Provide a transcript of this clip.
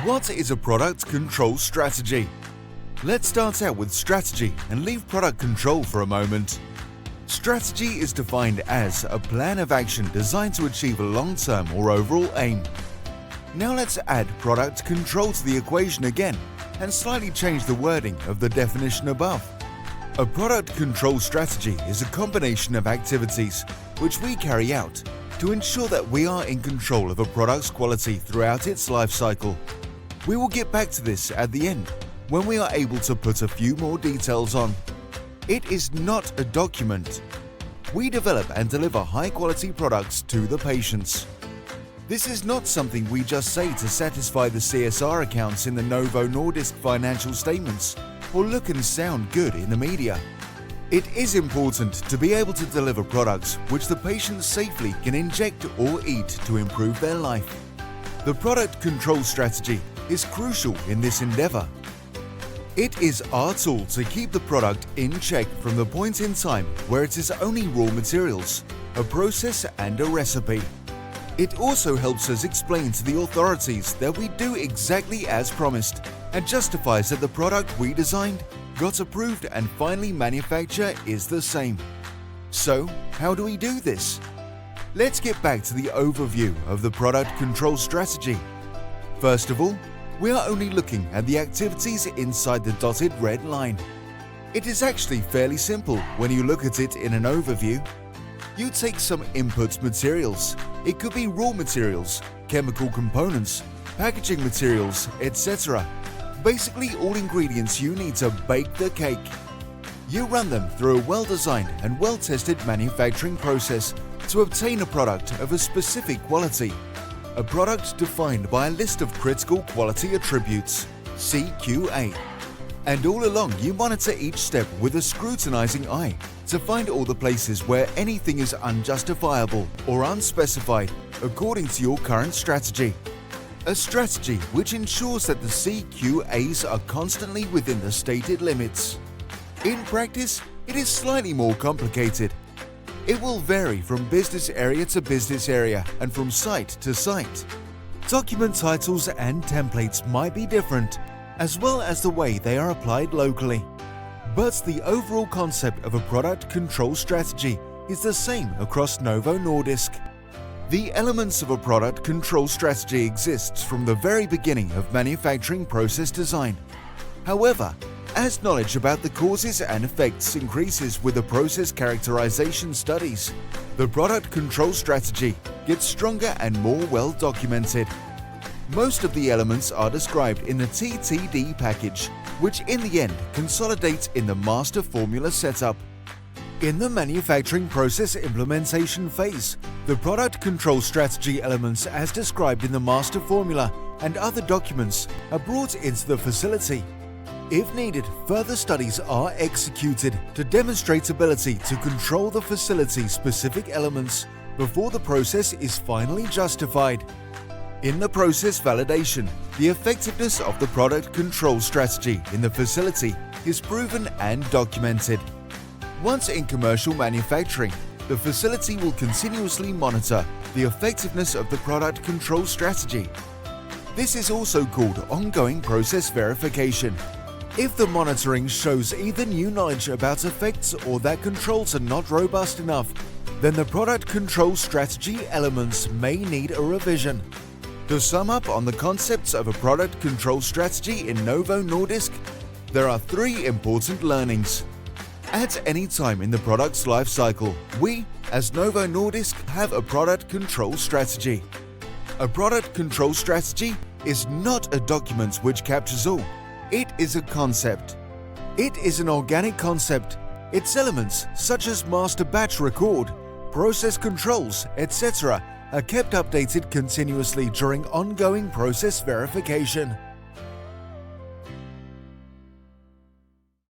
What is a product control strategy? Let's start out with strategy and leave product control for a moment. Strategy is defined as a plan of action designed to achieve a long-term or overall aim. Now let's add product control to the equation again and slightly change the wording of the definition above. A product control strategy is a combination of activities which we carry out to ensure that we are in control of a product's quality throughout its life cycle. We will get back to this at the end when we are able to put a few more details on. It is not a document. We develop and deliver high-quality products to the patients. This is not something we just say to satisfy the CSR accounts in the Novo Nordisk financial statements or look and sound good in the media. It is important to be able to deliver products which the patient safely can inject or eat to improve their life. The product control strategy is crucial in this endeavor. It is our tool to keep the product in check from the point in time where it is only raw materials, a process and a recipe. It also helps us explain to the authorities that we do exactly as promised and justifies that the product we designed, got approved and finally manufactured is the same. So, how do we do this? Let's get back to the overview of the product control strategy. First of all, we are only looking at the activities inside the dotted red line. It is actually fairly simple when you look at it in an overview. You take some input materials. It could be raw materials, chemical components, packaging materials, etc. Basically all ingredients you need to bake the cake. You run them through a well-designed and well-tested manufacturing process to obtain a product of a specific quality. A product defined by a list of critical quality attributes, CQA. And all along you monitor each step with a scrutinizing eye to find all the places where anything is unjustifiable or unspecified according to your current strategy. A strategy which ensures that the CQAs are constantly within the stated limits. In practice, it is slightly more complicated. It will vary from business area to business area and from site to site. Document titles and templates might be different, as well as the way they are applied locally. But the overall concept of a product control strategy is the same across Novo Nordisk. The elements of a product control strategy exists from the very beginning of manufacturing process design. However, as knowledge about the causes and effects increases with the process characterization studies, the product control strategy gets stronger and more well documented. Most of the elements are described in the TTD package, which in the end consolidates in the master formula setup. In the manufacturing process implementation phase, the product control strategy elements as described in the master formula and other documents are brought into the facility. If needed, further studies are executed to demonstrate ability to control the facility's specific elements before the process is finally justified. In the process validation, the effectiveness of the product control strategy in the facility is proven and documented. Once in commercial manufacturing, the facility will continuously monitor the effectiveness of the product control strategy. This is also called ongoing process verification. If the monitoring shows either new knowledge about effects or that controls are not robust enough, then the product control strategy elements may need a revision. To sum up on the concepts of a product control strategy in Novo Nordisk, there are 3 important learnings. At any time in the product's life cycle, we, as Novo Nordisk, have a product control strategy. A product control strategy is not a document which captures all. It is a concept. It is an organic concept. Its elements, such as master batch record, process controls, etc., are kept updated continuously during ongoing process verification.